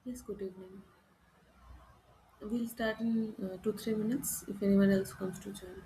Yes, good evening. We'll start in 2 3 minutes if anyone else wants to join.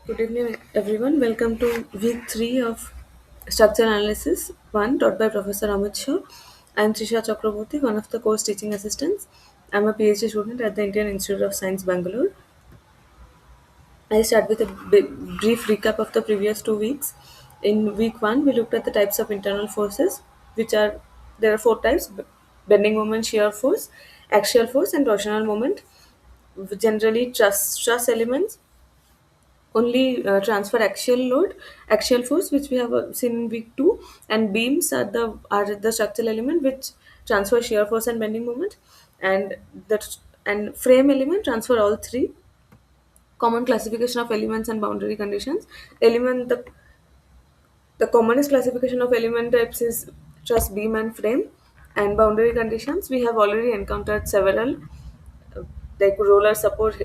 Good evening, everyone. Welcome to week 3 of Structural Analysis 1, taught by Professor Amit Shah. I am Trisha Chakraborty, one of the course teaching assistants. I am a PhD student at the Indian Institute of Science, Bangalore. I start with a brief recap of the previous 2 weeks. In week 1, we looked at the types of internal forces, which are there are 4 types: bending moment, shear force, axial force, and torsional moment. Generally, truss elements only transfer axial force, which we have seen in week 2, and beams are the structural element which transfer shear force and bending moment, and that and frame element transfer all three. Common classification of elements and boundary conditions. Element the commonest classification of element types is truss, beam, and frame. And boundary conditions, we have already encountered several, uh, like roller support,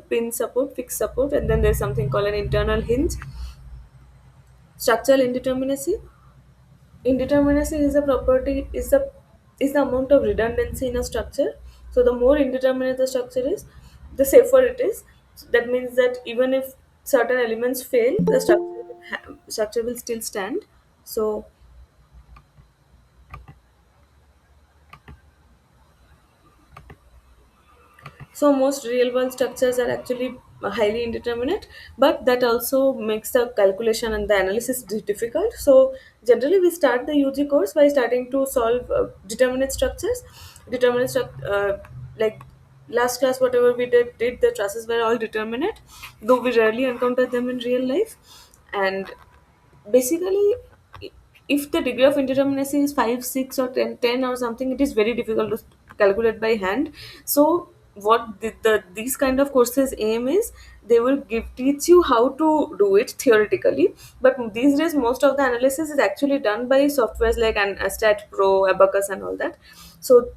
pin support, fixed support, and then there's something called an internal hinge. Structural indeterminacy. Indeterminacy is the amount of redundancy in a structure. So the more indeterminate the structure is, the safer it is. So that means that even if certain elements fail, the structure will still stand. So So most real world structures are actually highly indeterminate, but that also makes the calculation and the analysis difficult. So generally, we start the UG course by starting to solve determinate structures. Determinate like last class, whatever we did the trusses were all determinate, though we rarely encounter them in real life. And basically, if the degree of indeterminacy is 5, 6, or 10 or something, it is very difficult to calculate by hand. So what these kind of courses aim is, they will teach you how to do it theoretically, but these days most of the analysis is actually done by softwares like an Stat Pro, Abacus, and all that. So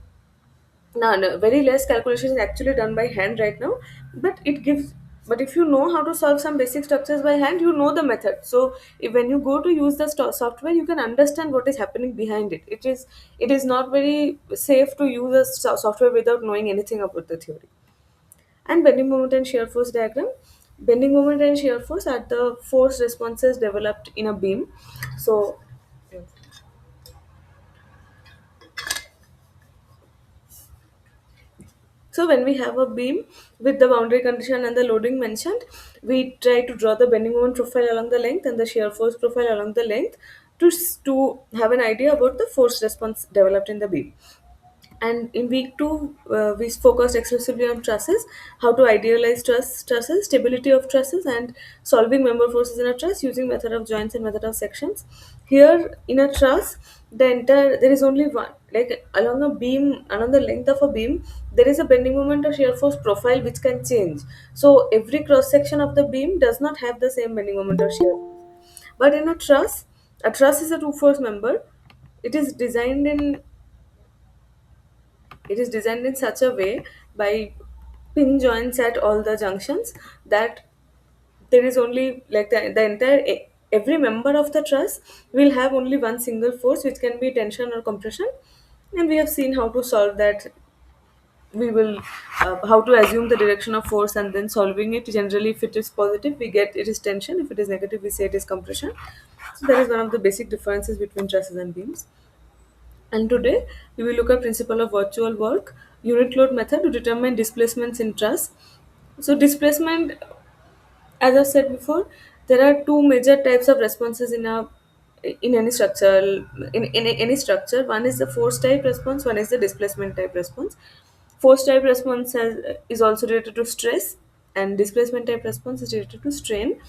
no, very less calculation is actually done by hand right now, but it gives. But if you know how to solve some basic structures by hand, you know the method. So when you go to use the software, you can understand what is happening behind it. It is not very safe to use a software without knowing anything about the theory. And bending moment and shear force diagram. Bending moment and shear force are the force responses developed in a beam. So So when we have a beam with the boundary condition and the loading mentioned, we try to draw the bending moment profile along the length and the shear force profile along the length to have an idea about the force response developed in the beam. And in week 2, we focused exclusively on trusses, how to idealize trusses, stability of trusses, and solving member forces in a truss using method of joints and method of sections. Here in a truss, there is only one, like along the length of a beam, there is a bending moment or shear force profile which can change. So every cross section of the beam does not have the same bending moment or shear force. But in a truss is a two force member. It is designed in it is designed in such a way by pin joints at all the junctions that there is only like the entire every member of the truss will have only one single force, which can be tension or compression. And we have seen how to solve that. We will how to assume the direction of force and then solving it. Generally, if it is positive, we get it is tension. If it is negative, we say it is compression. So that is one of the basic differences between trusses and beams. And today we will look at principle of virtual work, unit load method to determine displacements in truss. So displacement, as I said before, there are two major types of responses in any structure. In any structure, one is the force type response, one is the displacement type response. Force type response is also related to stress, and displacement type response is related to strain.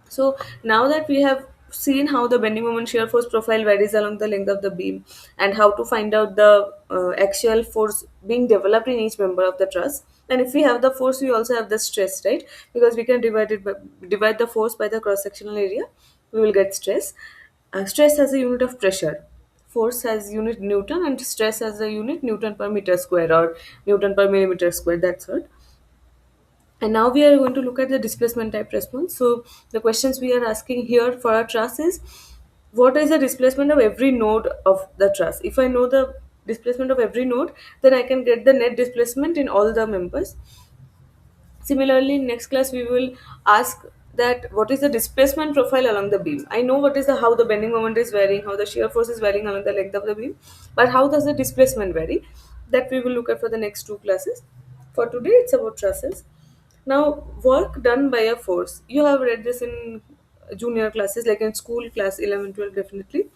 So now that we have seen how the bending moment shear force profile varies along the length of the beam, and how to find out the axial force being developed in each member of the truss, and if we have the force, we also have the stress, right? Because we can divide the force by the cross sectional area, we will get stress. Stress has a unit of pressure. Force has unit Newton, and stress has a unit Newton per meter square or Newton per millimeter square. That's what. And now we are going to look at the displacement type response. So the questions we are asking here for our truss is, what is the displacement of every node of the truss? If I know the displacement of every node, then I can get the net displacement in all the members. Similarly, in next class we will ask that what is the displacement profile along the beam. I know what is the how the bending moment is varying, how the shear force is varying along the length of the beam, but how does the displacement vary? That we will look at for the next two classes. For today, it's about trusses. Now, work done by a force. You have read this in junior classes, like in school class 11, 12, definitely.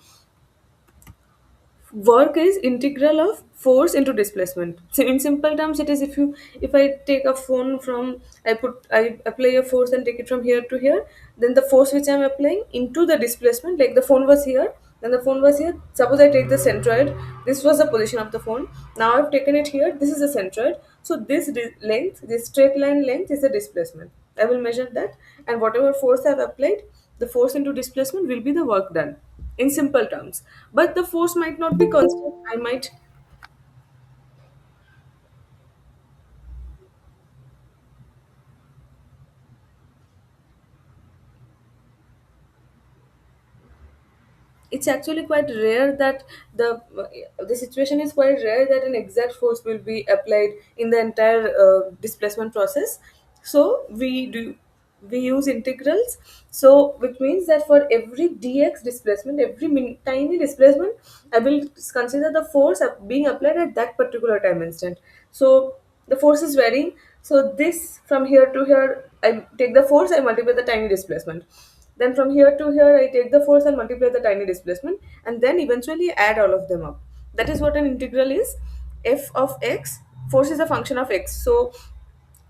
Work is integral of force into displacement. So in simple terms, it is if I take a phone from I apply a force and take it from here to here, then the force which I'm applying into the displacement, like the phone was here, then the phone was here. Suppose I take the centroid, this was the position of the phone. Now I've taken it here, this is the centroid. So this length, this straight line length is the displacement. I will measure that, and whatever force I've applied, the force into displacement will be the work done in simple terms. But the force might not be constant. I might it's actually quite rare that the situation is quite rare that an exact force will be applied in the entire displacement process. So we use integrals, so which means that for every dx displacement, every tiny displacement, I will consider the force being applied at that particular time instant. So the force is varying, so this from here to here, I take the force, I multiply the tiny displacement. Then from here to here, I take the force and multiply the tiny displacement, and then eventually add all of them up. That is what an integral is. F of x, force is a function of x. So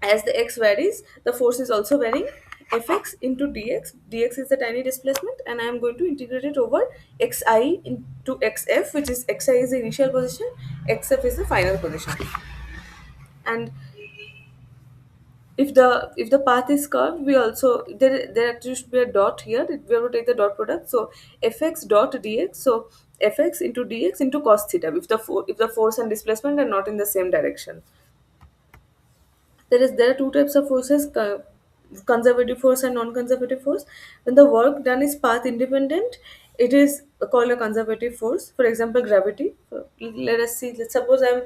as the x varies, the force is also varying. Fx into dx, dx is the tiny displacement, and I am going to integrate it over xi into xf, which is xi is the initial position, xf is the final position. And if the path is curved, we also there actually should be a dot here. We have to take the dot product, so fx dot dx, so fx into dx into cos theta if the force and displacement are not in the same direction. There are two types of forces, conservative force and non-conservative force. When the work done is path independent, it is called a conservative force. For example, gravity. Let us see, let's suppose I'm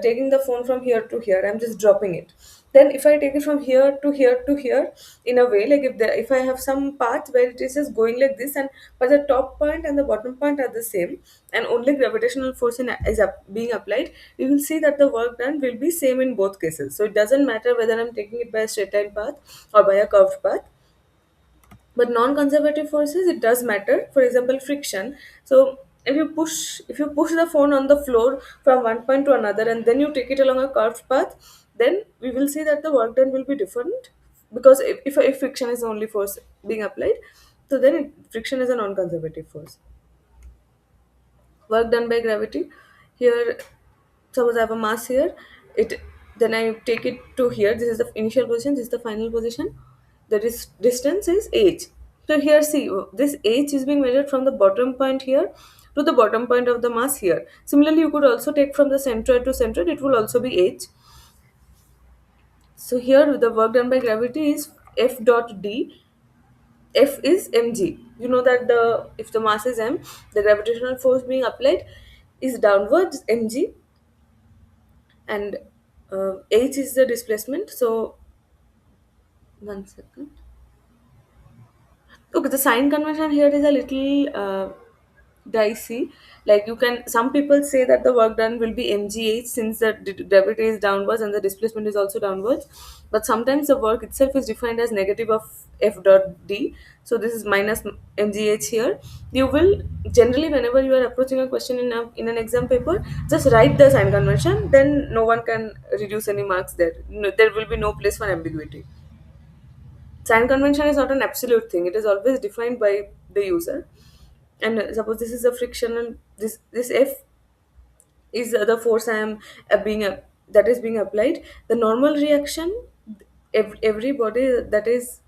taking the phone from here to here, I'm just dropping it. Then if I take it from here to here to here, in a way, like if I have some path where it is just going like this, and but the top point and the bottom point are the same, and only gravitational force being applied, we will see that the work done will be same in both cases. So it doesn't matter whether I'm taking it by a straight line path or by a curved path. But non-conservative forces, it does matter. For example, friction. So if you push the phone on the floor from one point to another, and then you take it along a curved path, then we will see that the work done will be different, because if friction is the only force being applied, so then friction is a non-conservative force. Work done by gravity, here, suppose I have a mass here, it then I take it to here, this is the initial position, this is the final position, the distance is h. So here, see, this h is being measured from the bottom point here to the bottom point of the mass here. Similarly, you could also take from the centroid to centroid, it will also be h. So here the work done by gravity is f dot d. F is mg. You know that the if the mass is m, the gravitational force being applied is downwards mg, and h is the displacement. So one second. Okay, the sign convention here is a little dicey. Like, you can, some people say that the work done will be mgh, since the gravity is downwards and the displacement is also downwards. But sometimes the work itself is defined as negative of f dot d. So this is minus mgh here. You will generally, whenever you are approaching a question in an exam paper, just write the sign convention. Then no one can reduce any marks there. No, there will be no place for ambiguity. Sign convention is not an absolute thing. It is always defined by the user. And suppose this is a frictional, this F is the force I am that is being applied. The normal reaction, every body that is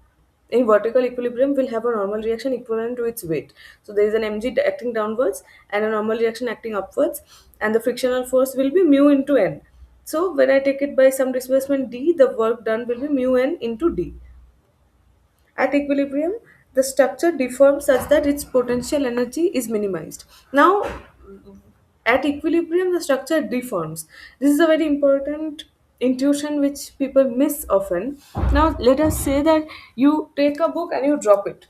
in vertical equilibrium will have a normal reaction equivalent to its weight. So there is an mg acting downwards and a normal reaction acting upwards, and the frictional force will be mu into n. So when I take it by some displacement d, the work done will be mu n into d. At equilibrium, the structure deforms such that its potential energy is minimized. Now, at equilibrium, the structure deforms. This is a very important. intuition which people miss often. Now, let us say that you take a book and you drop it.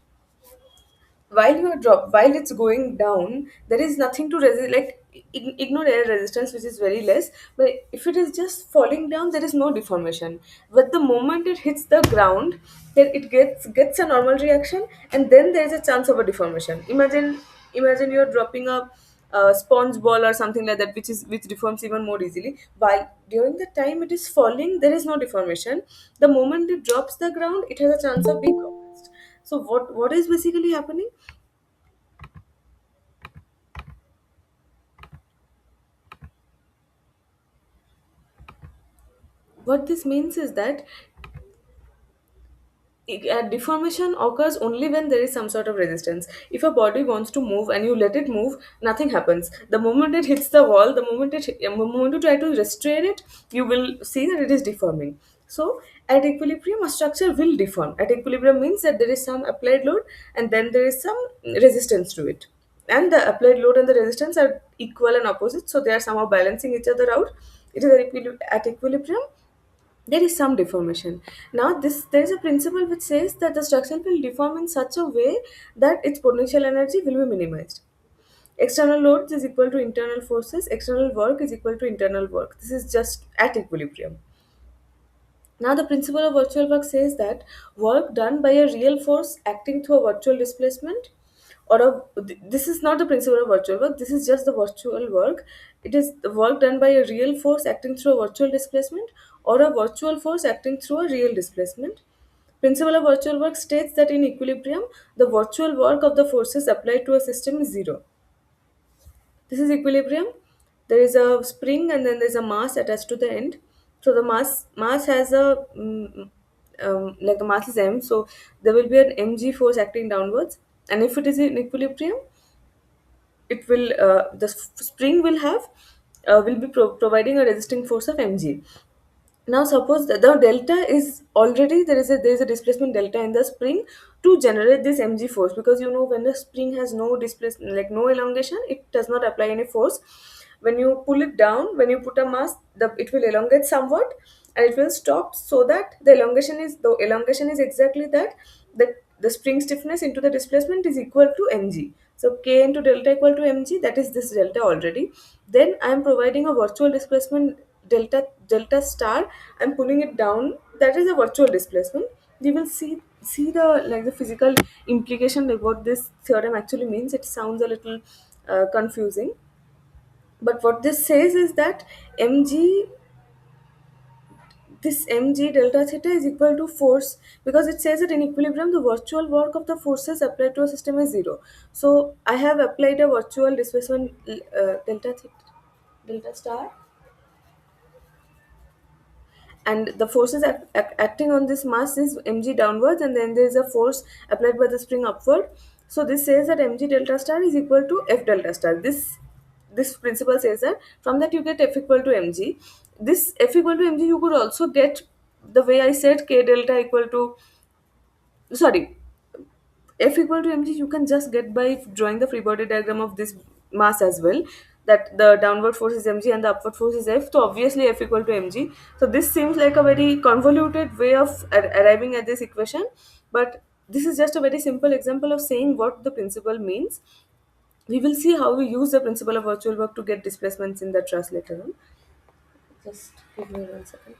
While it's going down, there is nothing to resist, like ignore air resistance, which is very less. But if it is just falling down, there is no deformation. But the moment it hits the ground, then it gets a normal reaction, and then there is a chance of a deformation. Imagine you're dropping a sponge ball or something like that, which deforms even more easily. While during the time it is falling, there is no deformation. The moment it drops the ground, it has a chance of being compressed. So what is basically happening? What this means is that deformation occurs only when there is some sort of resistance. If a body wants to move and you let it move, nothing happens. The moment it hits the wall, the moment you try to restrain it, you will see that it is deforming. So at equilibrium, a structure will deform. At equilibrium means that there is some applied load and then there is some resistance to it. And the applied load and the resistance are equal and opposite, so they are somehow balancing each other out. It is at equilibrium, there is some deformation. Now this there is a principle which says that the structure will deform in such a way that its potential energy will be minimized. External loads is equal to internal forces, external work is equal to internal work. This is just at equilibrium. Now, the principle of virtual work says that work done by a real force acting through a virtual displacement, this is not the principle of virtual work, this is just the virtual work. It is the work done by a real force acting through a virtual displacement or a virtual force acting through a real displacement. Principle of virtual work states that in equilibrium, the virtual work of the forces applied to a system is zero. This is equilibrium. There is a spring and then there's a mass attached to the end. So the mass has a like the mass is m. So there will be an mg force acting downwards. And if it is in equilibrium, it will spring will be providing a resisting force of mg. Now suppose that the delta is already there is a displacement delta in the spring to generate this mg force, because you know when the spring has no displacement, like no elongation, it does not apply any force. When you pull it down, when you put a mass, it will elongate somewhat and it will stop, so that the elongation is exactly that the spring stiffness into the displacement is equal to mg. So k into delta equal to mg, that is this delta already. Then I am providing a virtual displacement delta star. I'm pulling it down. That is a virtual displacement. We will see the like the physical implication, like what this theorem actually means. It sounds a little confusing, but what this says is that mg this mg delta theta is equal to force, because it says that in equilibrium the virtual work of the forces applied to a system is zero. So I have applied a virtual displacement delta theta, delta star, and the forces acting on this mass is mg downwards, and then there is a force applied by the spring upward. So this says that mg delta star is equal to f delta star. This principle says that from that you get f equal to mg. This f equal to mg you could also get the way I said, k delta equal to, sorry, f equal to mg you can just get by drawing the free body diagram of this mass as well, that the downward force is mg and the upward force is f, so obviously f equal to mg. So this seems like a very convoluted way of arriving at this equation, but this is just a very simple example of saying what the principle means. We will see how we use the principle of virtual work to get displacements in the truss later on. Just give me 1 second.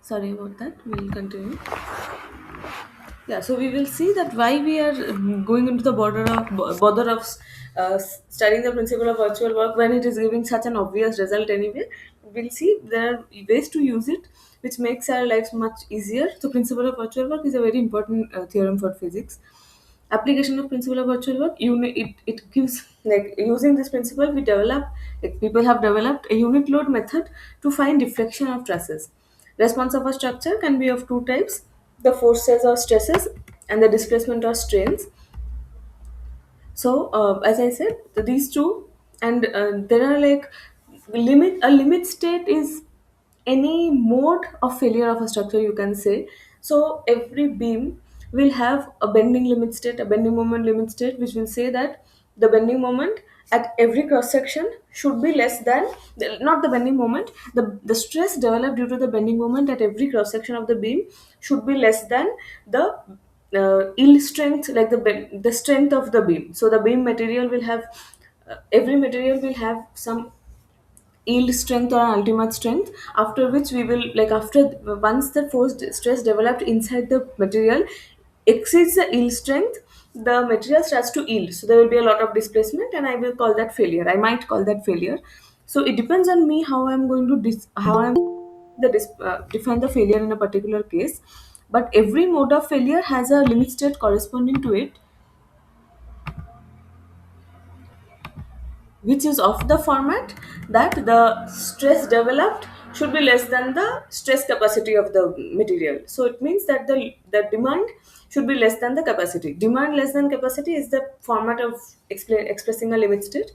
Sorry about that. We'll continue. Yeah, so we will see that why we are going into the bother of studying the principle of virtual work when it is giving such an obvious result anyway. We'll see there are ways to use it, which makes our lives much easier. So, principle of virtual work is a very important theorem for physics. Application of principle of virtual work, it gives, like, using this principle we develop, like people have developed a unit load method to find deflection of trusses. Response of a structure can be of two types: the forces or stresses and the displacement or strains. So, as I said, these two, and there are like limit. A limit state is any mode of failure of a structure, you can say. So, every beam will have a bending limit state, a bending moment limit state, which will say that the bending moment at every cross section should be less than, not the bending moment, the stress developed due to the bending moment at every cross section of the beam should be less than the yield strength, like the strength of the beam. So the beam material will have, every material will have some yield strength or ultimate strength, after which we will, like, after, once the force stress developed inside the material exceeds the yield strength, the material starts to yield, so there will be a lot of displacement, and I will call that failure, I might call that failure. So it depends on me how I'm going to how I'm define the failure in a particular case. But every mode of failure has a limit state corresponding to it, which is of the format that the stress developed should be less than the stress capacity of the material. So it means that the demand should be less than the capacity. Demand less than capacity is the format of expressing a limit state.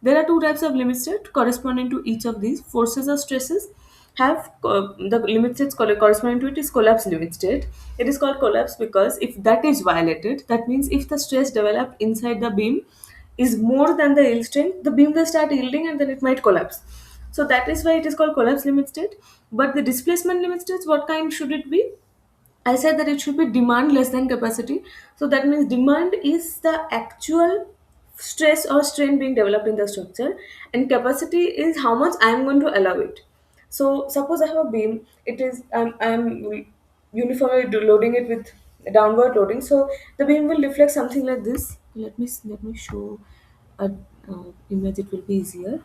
There are two types of limit state corresponding to each of these. Forces or stresses have the limit states corresponding to it is collapse limit state. It is called collapse because if that is violated, that means if the stress developed inside the beam is more than the yield strength, the beam will start yielding and then it might collapse. So that is why it is called collapse limit state. But the displacement limit states, what kind should it be? I said that it should be demand less than capacity. So that means demand is the actual stress or strain being developed in the structure, and capacity is how much I am going to allow it. So suppose I have a beam, it is I'm uniformly loading it with downward loading. So the beam will deflect something like this. Let me show a image. It will be easier.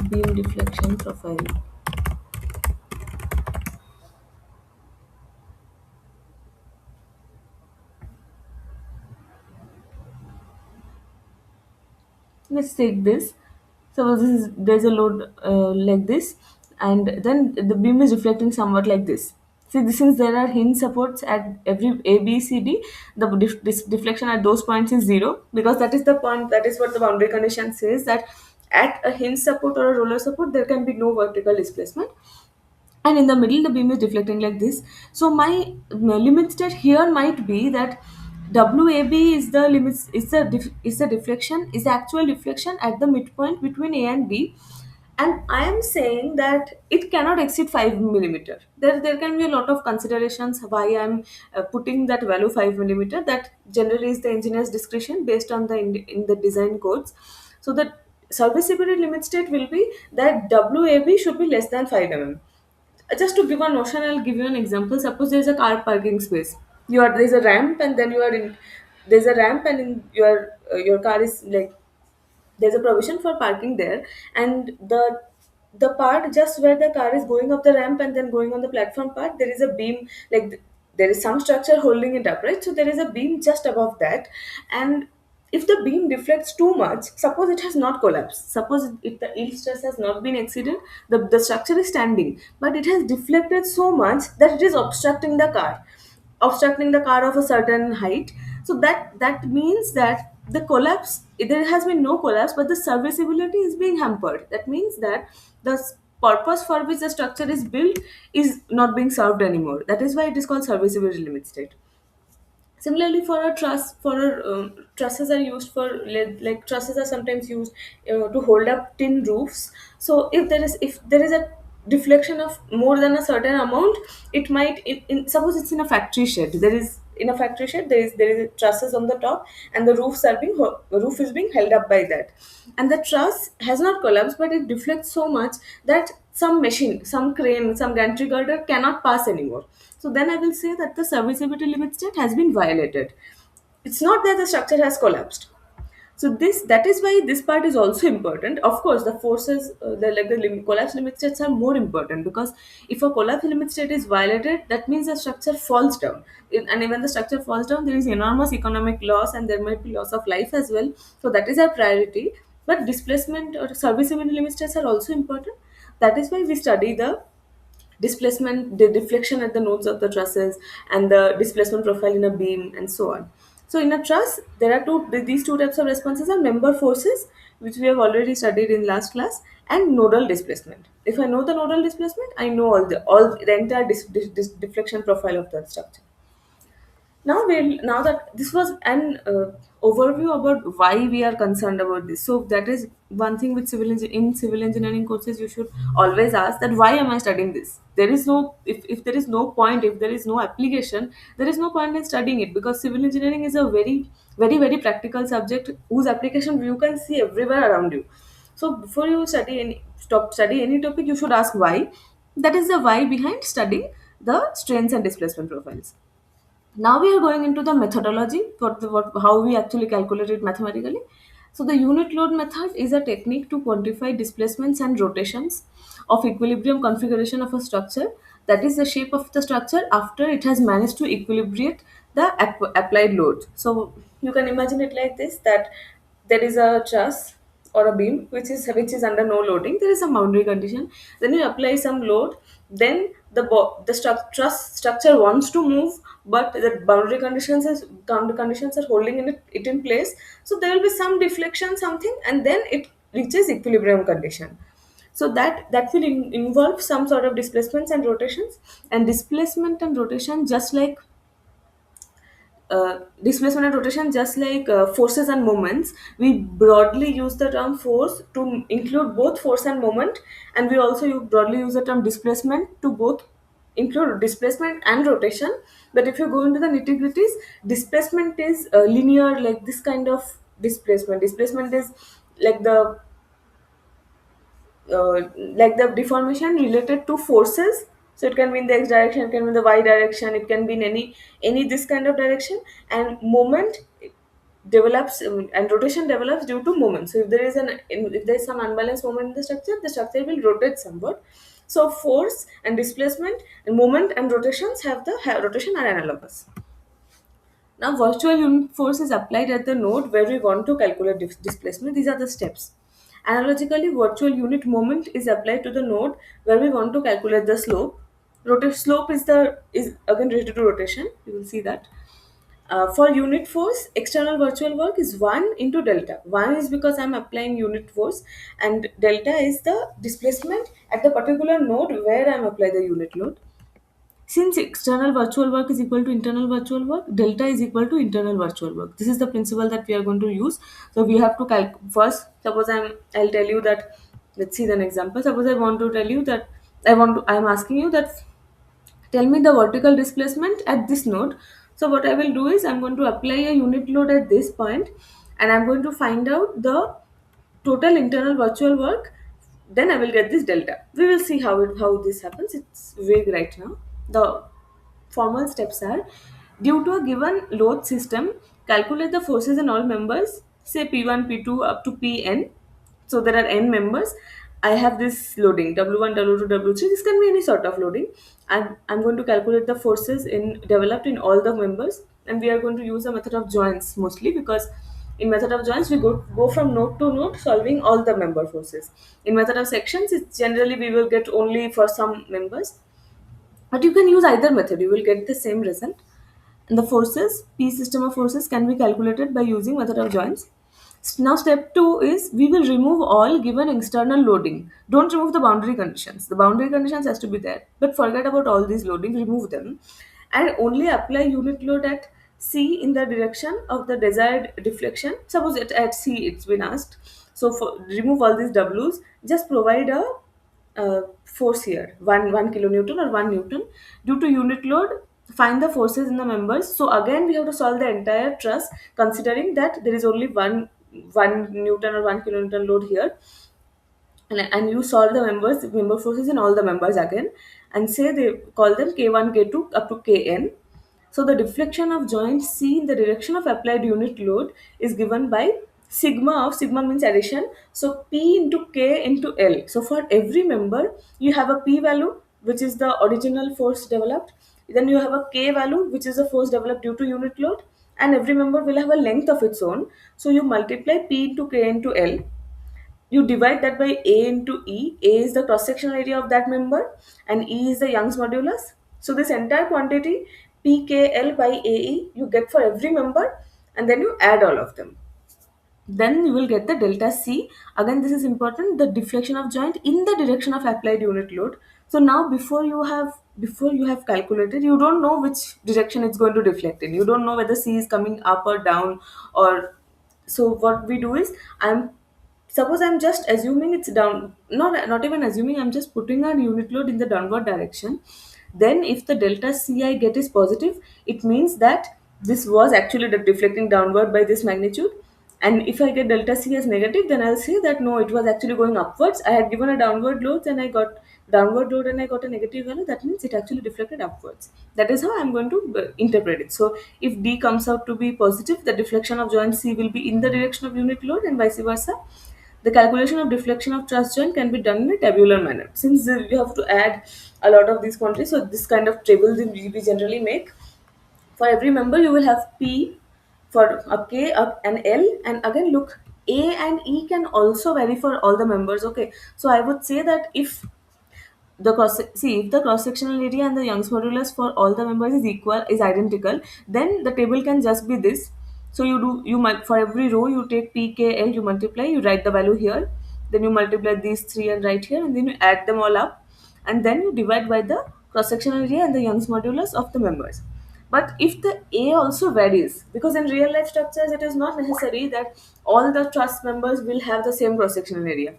Beam deflection profile. Let's take this. So there's a load like this, and then the beam is reflecting somewhat like this. See, since there are hinge supports at every A, B, C, D, the deflection at those points is zero, because that is the point. That is what the boundary condition says, that at a hinge support or a roller support there can be no vertical displacement, and in the middle the beam is deflecting like this. So my limit state here might be that WAB is the limits, is the deflection, is the actual deflection at the midpoint between A and B, and I am saying that it cannot exceed 5 millimeter. There can be a lot of considerations why I'm putting that value 5 millimeter. That generally is the engineer's discretion based on in the design codes. So the serviceability limit state will be that WAB should be less than 5 mm. Just to give a notion, I'll give you an example. Suppose there's a car parking space. There's a ramp, and then you are in there's a ramp, and in your car is like, there's a provision for parking there, and the part just where the car is going up the ramp and then going on the platform part, there is a beam, like there is some structure holding it up, right? So there is a beam just above that, and if the beam deflects too much, suppose it has not collapsed, suppose if the yield stress has not been exceeded, the structure is standing, but it has deflected so much that it is obstructing the car of a certain height. So that means that the collapse, there has been no collapse, but the serviceability is being hampered. That means that the purpose for which the structure is built is not being served anymore. That is why it is called serviceability limit state. Similarly, for a truss, trusses are used for, like trusses are sometimes used to hold up tin roofs. So if there is a deflection of more than a certain amount, it might, suppose it's in a factory shed. There is trusses on the top, and the roof is being held up by that, and the truss has not collapsed, but it deflects so much that some machine, some crane, some gantry girder cannot pass anymore. So then I will say that the serviceability limit state has been violated. It's not that the structure has collapsed. So this, that is why this part is also important. Of course, the forces, collapse limit states are more important, because if a collapse limit state is violated, that means the structure falls down. And when the structure falls down, there is enormous economic loss, and there might be loss of life as well. So that is our priority. But displacement or serviceability limit states are also important. That is why we study the displacement, the deflection at the nodes of the trusses, and the displacement profile in a beam, and so on. So in a truss, there are these two types of responses are member forces, which we have already studied in last class, and nodal displacement. If I know the nodal displacement, I know all the entire deflection profile of the structure. Now that this was an overview about why we are concerned about this. So that is one thing with in civil engineering courses, you should always ask that why am I studying this. There is no, if there is no point, if there is no application, there is no point in studying it, because civil engineering is a very practical subject whose application you can see everywhere around you. So before you study any topic, you should ask why. That is the why behind studying the strains and displacement profiles. Now we are going into the methodology, how we actually calculate it mathematically. So the unit load method is a technique to quantify displacements and rotations of equilibrium configuration of a structure, that is the shape of the structure after it has managed to equilibrate the applied load. So you can imagine it like this, that there is a truss or a beam which is under no loading. There is some boundary condition, then you apply some load, then truss structure wants to move, but the boundary conditions are holding it in place. So there will be some deflection, something, and then it reaches equilibrium condition. So that will involve some sort of displacements and rotations. And displacement and rotation, just like displacement and rotation, just like forces and moments, we broadly use the term force to include both force and moment, and we also broadly use the term displacement to both include displacement and rotation. But if you go into the nitty gritties, displacement is linear, like this kind of displacement. Displacement is like the the deformation related to forces. So it can be in the x direction, it can be in the y direction, it can be in any this kind of direction. And moment develops, and rotation develops due to moment. So if there is some unbalanced moment in the structure will rotate somewhat. So force and displacement and moment and rotations rotation are analogous. Now, virtual unit force is applied at the node where we want to calculate displacement. These are the steps. Analogically, virtual unit moment is applied to the node where we want to calculate the slope. Slope is again related to rotation. You will see that. For unit force, external virtual work is 1 into delta. 1 is because I am applying unit force, and delta is the displacement at the particular node where I am applying the unit load. Since external virtual work is equal to internal virtual work, delta is equal to internal virtual work. This is the principle that we are going to use. So we have to first. Suppose I'll tell you that. Let's see an example. Suppose I want to tell you that I'm asking you that tell me the vertical displacement at this node. So what I will do is I'm going to apply a unit load at this point, and I'm going to find out the total internal virtual work. Then I will get this delta. We will see how this happens. It's vague right now. The formal steps are: due to a given load system, calculate the forces in all members, say P1, P2 up to Pn. So there are n members. I have this loading W1, W2, W3. This can be any sort of loading. I'm going to calculate the forces in developed in all the members, and we are going to use a method of joins mostly, because in method of joins we go from node to node solving all the member forces. In method of sections, it's generally we will get only for some members, but you can use either method, you will get the same result. And the forces, P system of forces, can be calculated by using method of joins. Now step 2 is we will remove all given external loading. Don't remove the boundary conditions. The boundary conditions has to be there, but forget about all these loading, remove them, and only apply unit load at C in the direction of the desired deflection. Suppose at C it's been asked. So remove all these W's, just provide a force here, one kilonewton or 1 newton. Due to unit load, find the forces in the members. So again we have to solve the entire truss, considering that there is only one newton or 1 kilonewton load here. and you solve the member forces in all the members again, and say they call them k1 k2 up to kn. So the deflection of joint C in the direction of applied unit load is given by sigma means addition. So P into K into L. So for every member, you have a P value, which is the original force developed. Then you have a K value, which is the force developed due to unit load. And every member will have a length of its own. So you multiply P into K into L, you divide that by A into E. A is the cross sectional area of that member, and E is the Young's modulus. So this entire quantity pKl by AE you get for every member, and then you add all of them. Then you will get the delta C. Again, this is important, the deflection of joint in the direction of applied unit load. So now before you have calculated, you don't know which direction it's going to deflect in. You don't know whether C is coming up or down, or so what we do is, I'm just assuming it's down, not even assuming, I'm just putting our unit load in the downward direction. Then if the delta C I get is positive, it means that this was actually deflecting downward by this magnitude. And if I get delta C as negative, then I'll say that no, it was actually going upwards. I had given a downward load, and I got downward load and I got a negative value. That means it actually deflected upwards. That is how I'm going to interpret it. So if D comes out to be positive, the deflection of joint C will be in the direction of unit load, and vice versa. The calculation of deflection of truss joint can be done in a tabular manner. Since you have to add a lot of these quantities, so this kind of table we generally make. For every member, you will have P for a K, an L, and again look, A and E can also vary for all the members. Okay, so I would say that if the cross sectional area and the Young's modulus for all the members is identical, then the table can just be this. So you might, for every row you take P, K, L, you multiply, you write the value here, then you multiply these three and write here, and then you add them all up, and then you divide by the cross sectional area and the Young's modulus of the members. But if the A also varies, because in real life structures it is not necessary that all the truss members will have the same cross sectional area.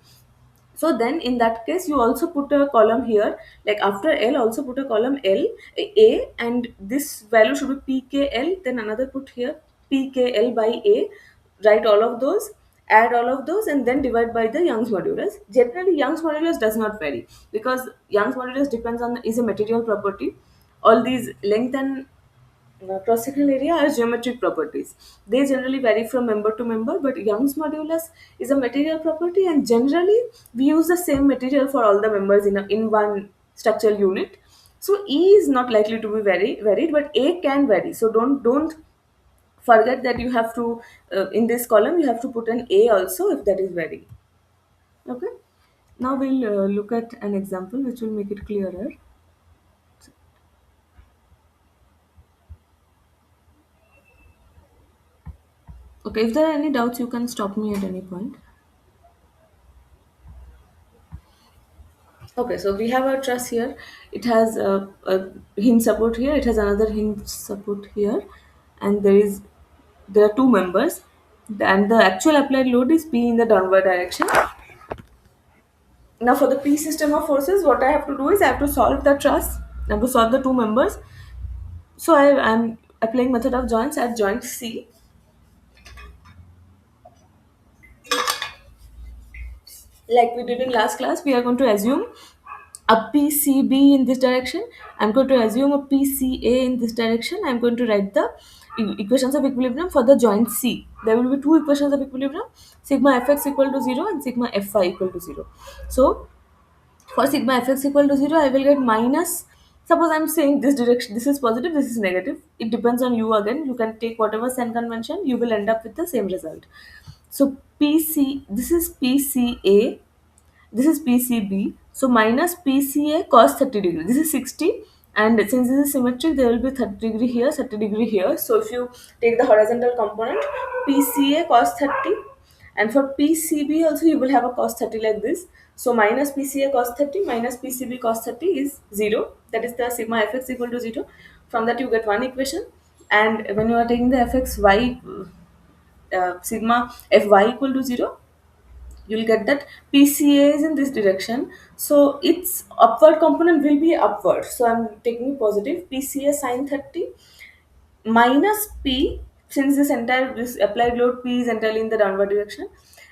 So then in that case you also put a column here, like after L also put a column L, A, and this value should be PKL, then another put here PKL by A, write all of those, add all of those, and then divide by the Young's modulus. Generally Young's modulus does not vary, because Young's modulus depends on, is a material property. All these length and cross-sectional area are geometric properties. They generally vary from member to member, but Young's modulus is a material property, and generally we use the same material for all the members in one structural unit. So E is not likely to be very varied, but A can vary. So don't forget that you have to, in this column you have to put an A also if that is varying. Okay. Now we'll look at an example which will make it clearer. Okay, if there are any doubts, you can stop me at any point. Okay, so we have our truss here. It has a hinge support here. It has another hinge support here, and there are two members, and the actual applied load is P in the downward direction. Now, for the P system of forces, what I have to do is I have to solve the truss. I have to solve the two members. So I am applying method of joints at joint C. Like we did in last class, we are going to assume a PCB in this direction. I'm going to assume a PCA in this direction. I'm going to write the equations of equilibrium for the joint C. There will be two equations of equilibrium, sigma fx equal to 0 and sigma fy equal to 0. So for sigma fx equal to 0, I will get minus, suppose I'm saying this direction, this is positive, this is negative. It depends on you again. You can take whatever sign convention, you will end up with the same result. So this is PCA, this is PCB. So minus PCA cos 30 degree. This is 60, and since this is symmetric, there will be 30 degree here, 30 degree here. So if you take the horizontal component, PCA cos 30, and for PCB also you will have a cos 30 like this. So minus PCA cos 30 minus PCB cos 30 is 0. That is the sigma fx equal to 0. From that you get one equation, and when you are taking the fxy, sigma fy equal to 0, you'll get that PCA is in this direction, so its upward component will be upward. So I'm taking positive PCA sine 30 minus P, since this applied load P is entirely in the downward direction,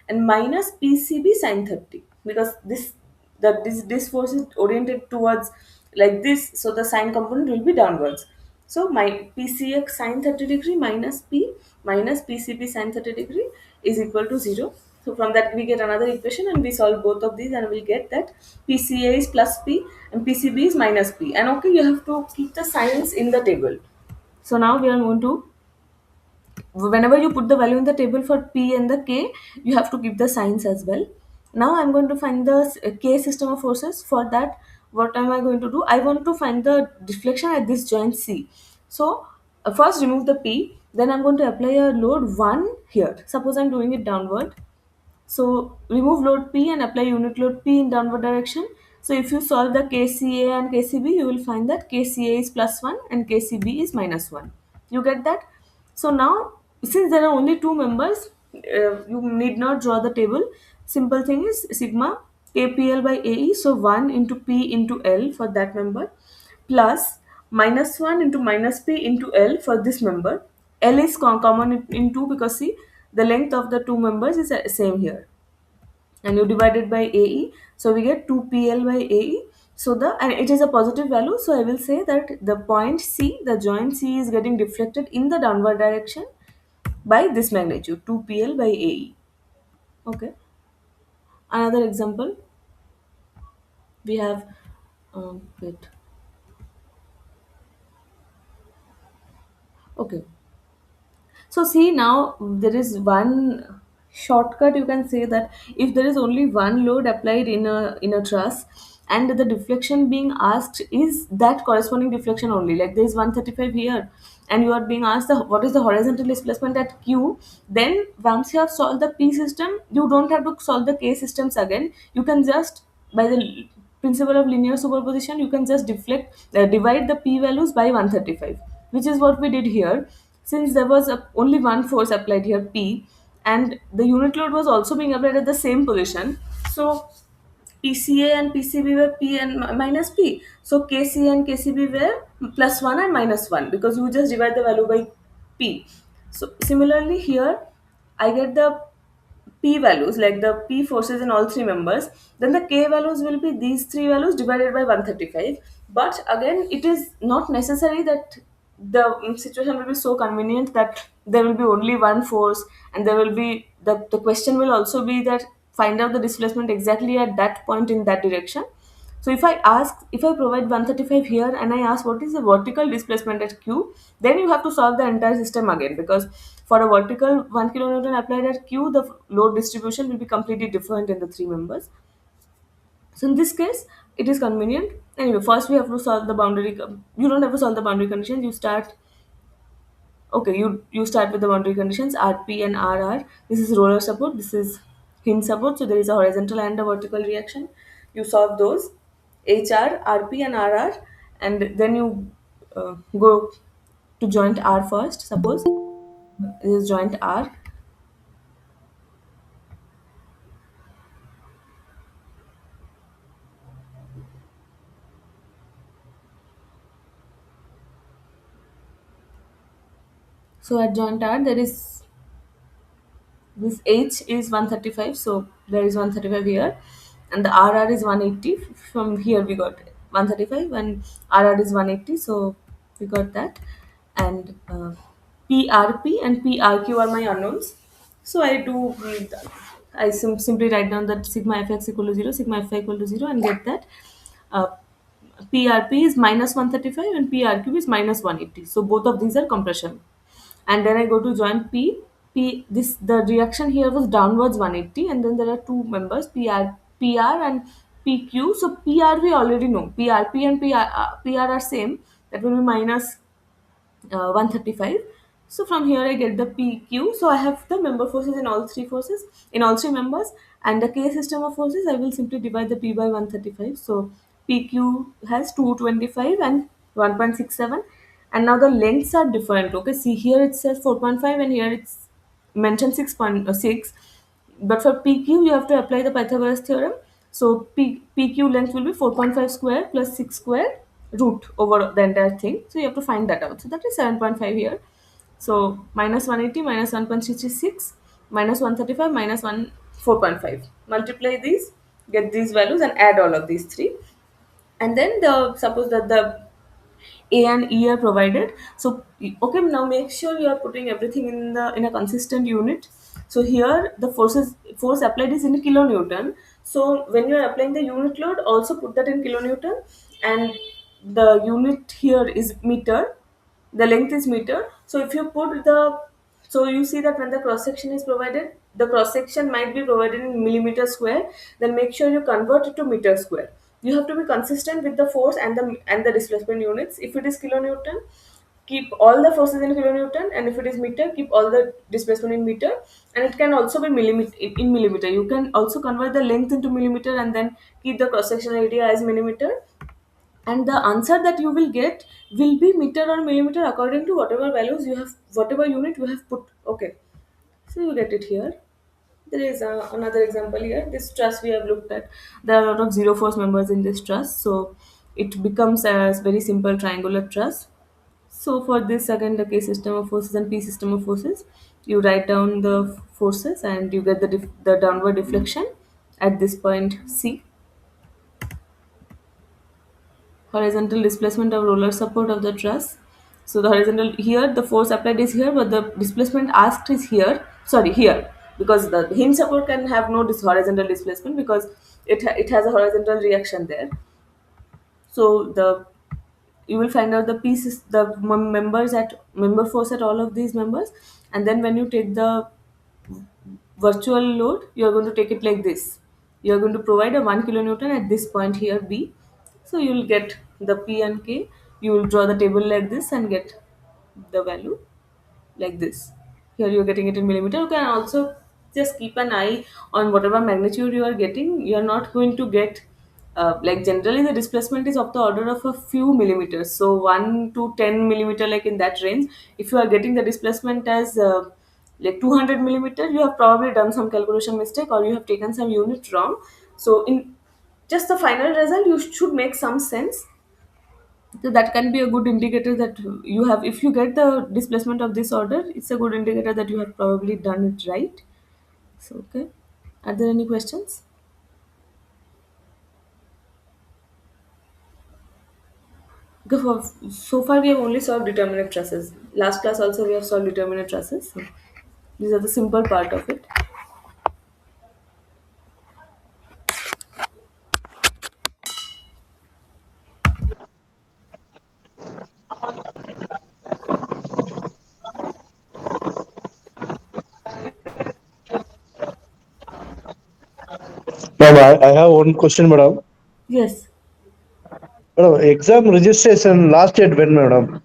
and minus PCB sine 30. because this force is oriented towards like this, so the sine component will be downwards. So my PCX sine 30 degree minus P minus PCB sine 30 degree is equal to 0. So from that we get another equation and we solve both of these and we get that PCA is plus P and PCB is minus P. And okay, you have to keep the signs in the table. So now we are going to, whenever you put the value in the table for P and the K, you have to give the signs as well. Now I'm going to find the K system of forces. For that, what am I going to do? I want to find the deflection at this joint C. So first remove the P, then I'm going to apply a load 1 here. Suppose I'm doing it downward. So remove load P and apply unit load P in downward direction. So if you solve the KCA and KCB, you will find that KCA is plus 1 and KCB is minus 1. You get that? So now, since there are only two members, you need not draw the table. Simple thing is sigma KPL by AE. So 1 into P into L for that member plus minus 1 into minus P into L for this member. L is common in 2 because see, the length of the two members is same here, and you divide it by AE, so we get 2PL by AE. So the, and it is a positive value, so I will say that the point C, the joint C is getting deflected in the downward direction by this magnitude 2PL by AE. Okay, another example we have, wait, okay. So see, now there is one shortcut. You can say that if there is only one load applied in a truss and the deflection being asked is that corresponding deflection only, like there is 135 here and you are being asked what is the horizontal displacement at Q, then once you have solved the P system, you don't have to solve the K systems again. You can just, by the principle of linear superposition, you can just divide the P values by 135, which is what we did here. Since there was only one force applied here, P, and the unit load was also being applied at the same position, so PCA and PCB were P and minus P. So KCA and KCB were plus 1 and minus 1 because you just divide the value by P. So similarly here, I get the P values, like the P forces in all three members, then the K values will be these three values divided by 135. But again, it is not necessary that the situation will be so convenient that there will be only one force, and there will be the question will also be that find out the displacement exactly at that point in that direction. So if I provide 135 here and I ask what is the vertical displacement at Q, then you have to solve the entire system again, because for a vertical 1 kilonewton applied at Q, the load distribution will be completely different in the three members. So in this case, it is convenient. Anyway, first we have to solve the boundary. You don't have to solve the boundary conditions. You start. Okay, you start with the boundary conditions RP and RR. This is roller support. This is hinge support. So there is a horizontal and a vertical reaction. You solve those HR, RP, and RR, and then you go to joint R first. Suppose this is joint R. So at joint R, there is this H is 135, so there is 135 here, and the RR is 180. From here we got 135, and RR is 180, so we got that. And PRP and PRQ are my unknowns. So I simply write down that sigma fx equal to 0, sigma fy equal to 0, and get that uh, PRP is minus 135 and PRQ is minus 180. So both of these are compression. And then I go to joint P. This the reaction here was downwards 180, and then there are two members PR and PQ. So PR we already know. PRP and PR are same. That will be minus 135. So from here I get the PQ. So I have the member forces in all three forces, in all three members, and the K system of forces, I will simply divide the P by 135. So PQ has 225 and 1.67, and now the lengths are different. Okay, see here it says 4.5 and here it's mentioned 6.6, but for PQ you have to apply the Pythagoras theorem. So PQ length will be 4.5 square plus 6 square root over the entire thing. So you have to find that out. So that is 7.5 here. So minus 180 minus 1.66 minus 135 minus 1 4.5. Multiply these get these values and add all of these three. And then the suppose that the A and E are provided. So okay, now make sure you are putting everything in a consistent unit. So here the force applied is in kilonewton. So when you are applying the unit load, also put that in kilonewton, and the unit here is meter, the length is meter. So if you put the, so you see that when the cross section is provided, the cross section might be provided in millimeter square, then make sure you convert it to meter square. You have to be consistent with the force and the displacement units. If it is kilonewton, keep all the forces in kilonewton, and if it is meter, keep all the displacement in meter. And it can also be millimeter, in millimeter. You can also convert the length into millimeter and then keep the cross sectional area as millimeter, and the answer that you will get will be meter or millimeter according to whatever values you have, whatever unit you have put. Okay, so you get it here. There is another example here. This truss we have looked at, there are a lot of zero force members in this truss, so it becomes a very simple triangular truss. So for this, again, the K system of forces and P system of forces, you write down the forces and you get the downward deflection at this point C. Horizontal displacement of roller support of the truss. So the horizontal, here the force applied is here, but the displacement asked is here. Sorry, here, because the hinge support can have no horizontal displacement because it has a horizontal reaction there. So the, you will find out the pieces, the members at member force at all of these members, and then when you take the virtual load, you are going to take it like this. You are going to provide a 1 kilonewton at this point here B. So you will get the P and K. You will draw the table like this and get the value like this. Here you are getting it in millimeter. You can also just keep an eye on whatever magnitude you are getting. You are not going to get, like generally the displacement is of the order of a few millimeters. So 1 to 10 millimeter, like in that range. If you are getting the displacement as like 200 millimeter, you have probably done some calculation mistake or you have taken some unit wrong. So in just the final result, you should make some sense. So that can be a good indicator that you have, if you get the displacement of this order, it's a good indicator that you have probably done it right. So okay, are there any questions? Okay, so far we have only solved determinate trusses. Last class also we have solved determinate trusses. So these are the simple part of it. Ma'am, I have one question, madam. Yes. Madam, exam registration last date when, madam?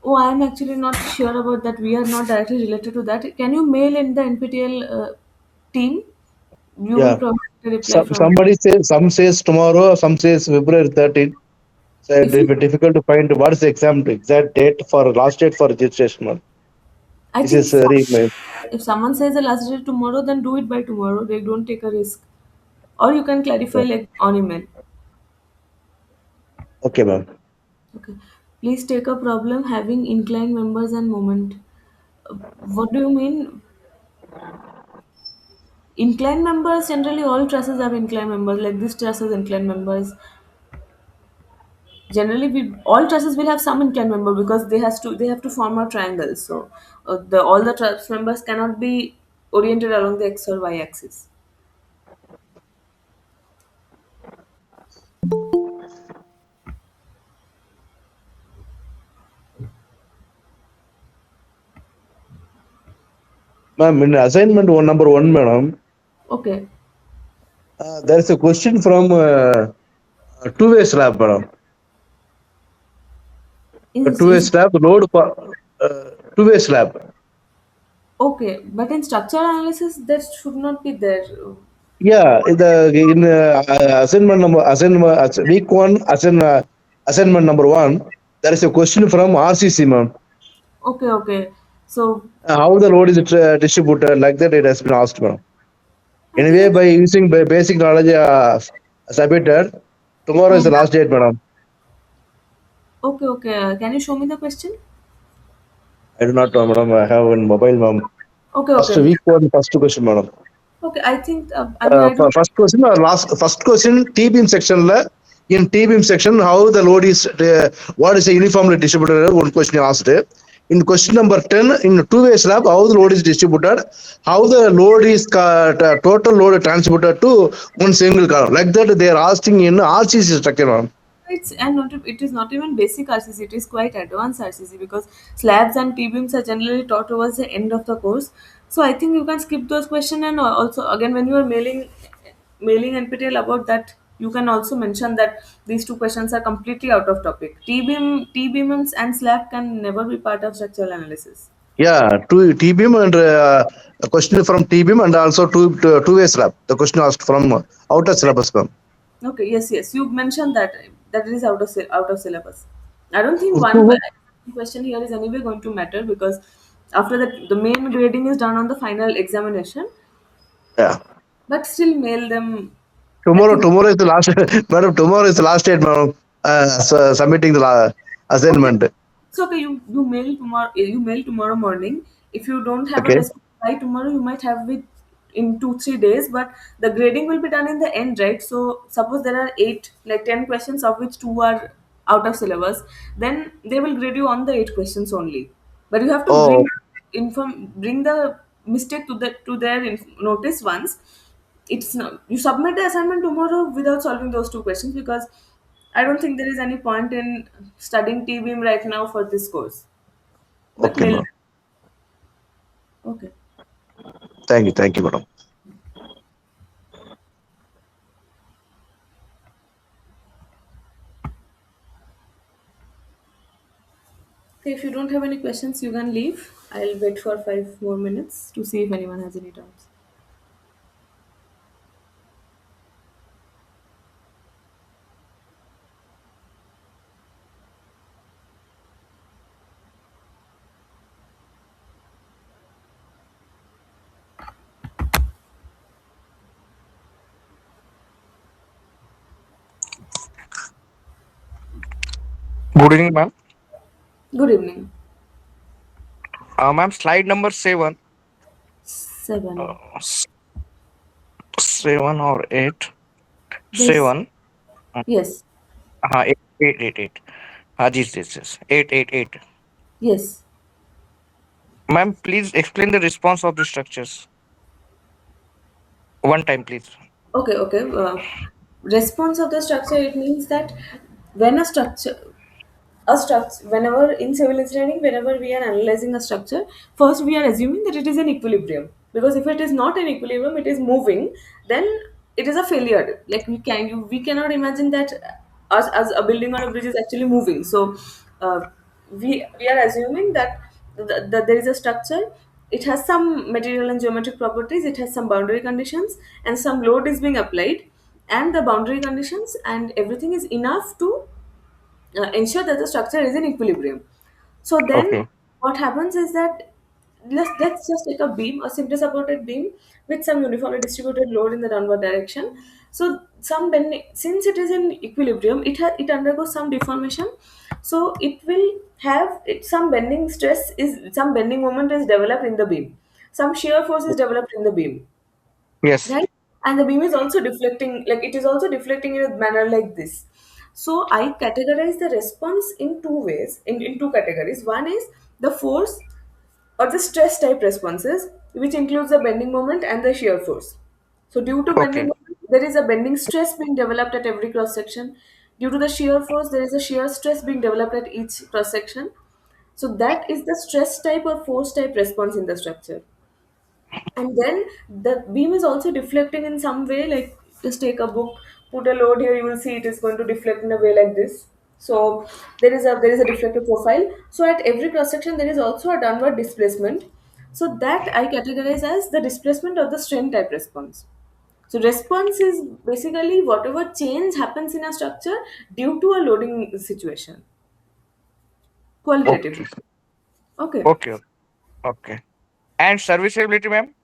Oh, I am actually not sure about that. We are not directly related to that. Can you mail in the NPTEL team? You will Yeah. probably get a reply from. Somebody says, some says tomorrow, some says February 13th. So If you, it's difficult to find what is the exam exact date for last date for registration, ma'am. I This think is very, if someone says the last date tomorrow, then do it by tomorrow. They don't take a risk, or you can clarify like on email. okay, ma'am. Okay. Please take a problem having inclined members and moment. What do you mean? Inclined members, generally all trusses have inclined members. Like this truss has inclined members. Generally, we all trusses will have some inclined member because they have to form a triangle. So the all the truss members cannot be oriented along the x or y axis. Ma'am, in assignment one number one, madam, Okay. there is a question from two-way slab, madam. A two-way Is slab, load, two-way slab. okay, but in structural analysis that should not be there. Yeah, in assignment number week one assignment number one, there is a question from RCC, ma'am. Okay, okay. So How the load is distributed, like that it has been asked, ma'am. I Anyway, think by using basic knowledge submitted, tomorrow is the last date, madam. okay, okay. Can you show me the question? I do not know, madam. I have in mobile, ma'am. Okay, First okay, week one, first question, madam. Okay, I think I mean I don't. First question or last? First question, T-beam section. In T-beam section, how the load is, what is a uniformly distributed? One question asked. In question number 10, in two-way slab, how the load is distributed, how the load is total load transmitted to one single column. Like that, they are asking in RCC structure. Ma'am. It's and not it is not even basic RCC. It is quite advanced RCC because slabs and T beams are generally taught towards the end of the course. So I think you can skip those questions, and also again when you are mailing NPTEL about that, you can also mention that these two questions are completely out of topic. T beams and slab can never be part of structural analysis. Yeah, two T-beam and a question from T-beam and also two-way slab. The question asked from outer syllabus. Ma'am. Okay, yes, yes. You mentioned that that is out of syllabus. I don't think one question here is anyway going to matter because after that the main grading is done on the final examination. Yeah. But still mail them. I Tomorrow, think tomorrow is the last, madam. Tomorrow is the last date, madam. Submitting the okay. assignment. So okay, you mail tomorrow. You mail tomorrow morning. If you don't have a Okay. response by tomorrow, you might have it in 2 3 days. But the grading will be done in the end, right? So suppose there are eight, like 10 questions, of which two are out of syllabus. Then they will grade you on the 8 questions only. But you have to Oh, bring the mistake to their notice once. It's not, you submit the assignment tomorrow without solving those 2 questions because I don't think there is any point in studying T-beam right now for this course. But okay, mail. ma'am. Okay. Thank you, madam. Okay, if you don't have any questions, you can leave. I'll wait for 5 more minutes to see if anyone has any doubts. Good evening, ma'am. Good evening. Ma'am, slide number seven, 7. s- 7 or 8, This. 7. Yes. Eight, eight, eight, eight. Yes. 8, 8, 8. Yes. Ma'am, please explain the response of the structures. One time, please. Okay, okay. Response of the structure, it means that when a structure, whenever in civil engineering, whenever we are analyzing a structure, first we are assuming that it is an equilibrium, because if it is not an equilibrium, it is moving, then it is a failure. Like we cannot imagine that us as a building or a bridge is actually moving. So uh, we are assuming that there is a structure. It has some material and geometric properties, it has some boundary conditions, and some load is being applied, and the boundary conditions and everything is enough to ensure that the structure is in equilibrium. So then Okay. what happens is that let's just take a beam, a simply supported beam with some uniformly distributed load in the downward direction. So some bending, since it is in equilibrium, it undergoes some deformation. So it will have some bending stress is some bending moment is developed in the beam. Some shear force is developed in the beam, Yes. right? And the beam is also deflecting, like it is also deflecting in a manner like this. So I categorize the response in two ways, in two categories. One is the force or the stress type responses, which includes the bending moment and the shear force. So due to bending Okay. moment, there is a bending stress being developed at every cross section. Due to the shear force, there is a shear stress being developed at each cross section. So that is the stress type or force type response in the structure. And then the beam is also deflecting in some way, like just take a book, put a load here, you will see it is going to deflect in a way like this. So there is a deflective profile. So at every cross section there is also a downward displacement. So that I categorize as the displacement of the strain type response. So response is basically whatever change happens in a structure due to a loading situation, Okay. qualitatively. Okay. Okay. Okay. And serviceability, ma'am?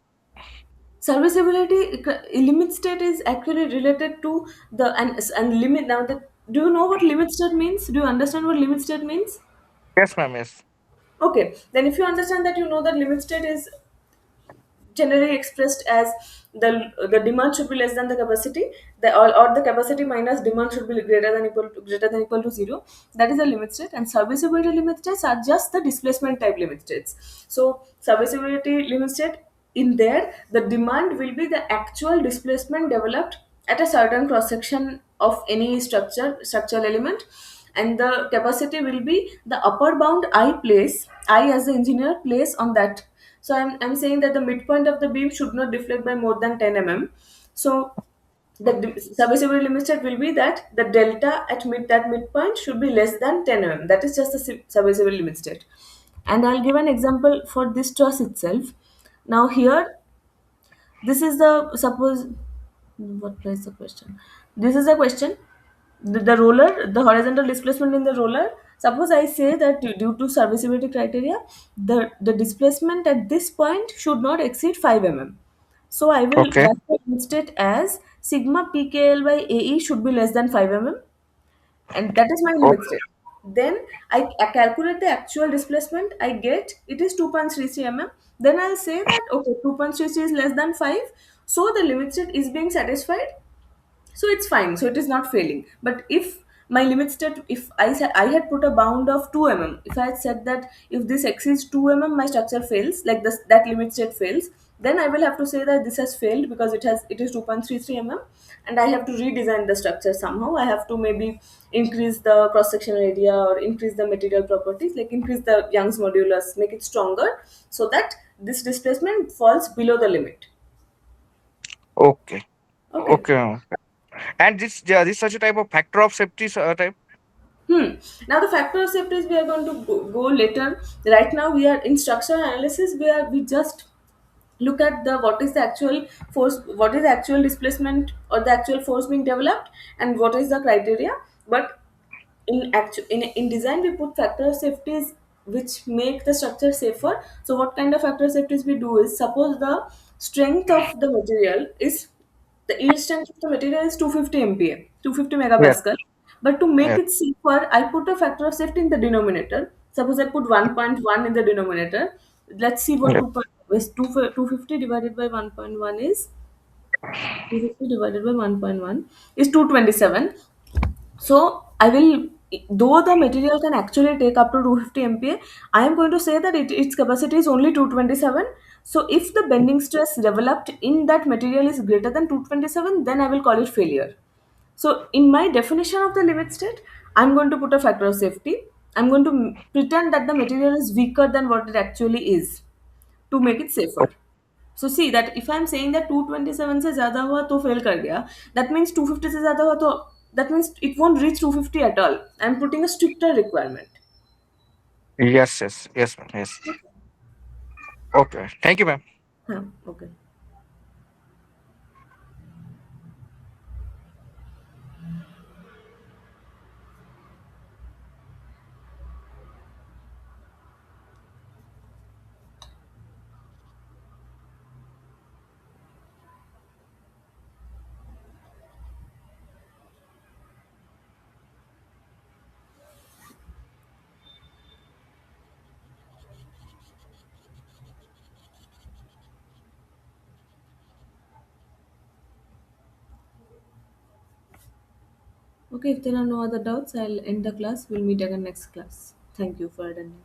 Serviceability limit state is actually related to the and limit. Now the do you know what limit state means? Do you understand what limit state means? Yes, ma'am. Yes. Okay, then if you understand that, you know that limit state is generally expressed as the demand should be less than the capacity, or the capacity minus demand should be greater than equal to zero. That is the limit state, and serviceability limit states are just the displacement type limit states. So serviceability limit state, in there the demand will be the actual displacement developed at a certain cross section of any structural element, and the capacity will be the upper bound I as the engineer place on that. So I'm saying that the midpoint of the beam should not deflect by more than 10 mm. So serviceability limit state will be that the delta at that midpoint should be less than 10 mm. That is just the serviceability limit state. And I'll give an example for this truss itself. Now here, this is the suppose, what is the question? This is the question. The roller, the horizontal displacement in the roller. Suppose I say that due to serviceability criteria, the displacement at this point should not exceed 5 mm. So I will Okay. write the instate as sigma pkl by ae should be less than 5 mm, and that is my limit Okay. state. Then I calculate the actual displacement. I get it is 2.33 mm. Then I'll say that okay, 2.33 is less than 5, so the limit state is being satisfied, so it's fine, so it is not failing. But if my limit state, if I said I had put a bound of 2 mm, if I had said that if this exceeds 2 mm my structure fails, like this, that limit state fails, then I will have to say that this has failed because it is 2.33 mm, and I have to redesign the structure somehow. I have to maybe increase the cross sectional area or increase the material properties, like increase the Young's modulus, make it stronger, so that this displacement falls below the limit. Okay. Okay. Okay. And this such a type of factor of safety type. Hmm. Now the factor of safety is we are going to go later. Right now we are in structural analysis. We just look at the what is the actual force, what is the actual displacement or the actual force being developed, and what is the criteria. But in design we put factor of safeties which make the structure safer. So what kind of factor of safeties we do is, suppose the strength of the material is, the yield strength of the material is 250 MPa, 250 Yes. megapascal. But to make Yes. it safer, I put a factor of safety in the denominator. Suppose I put 1.1 in the denominator. Let's see what Yes. 250 divided by 1.1 is. 250 divided by 1.1 is 227. So I will, though the material can actually take up to 250 MPa, I am going to say that its capacity is only 227. So if the bending stress developed in that material is greater than 227, then I will call it failure. So in my definition of the limit state, I'm going to put a factor of safety. I'm going to pretend that the material is weaker than what it actually is to make it safer. So see that if I'm saying that 227 से ज़्यादा हुआ तो fail कर गया, that means 250 से ज़्यादा हुआ तो, that means it won't reach 250 at all. I'm putting a stricter requirement. Yes. Yes. Yes, ma'am. Yes. Okay. Thank you, ma'am. हाँ, okay. Okay, if there are no other doubts, I'll end the class. We'll meet again next class. Thank you for attending.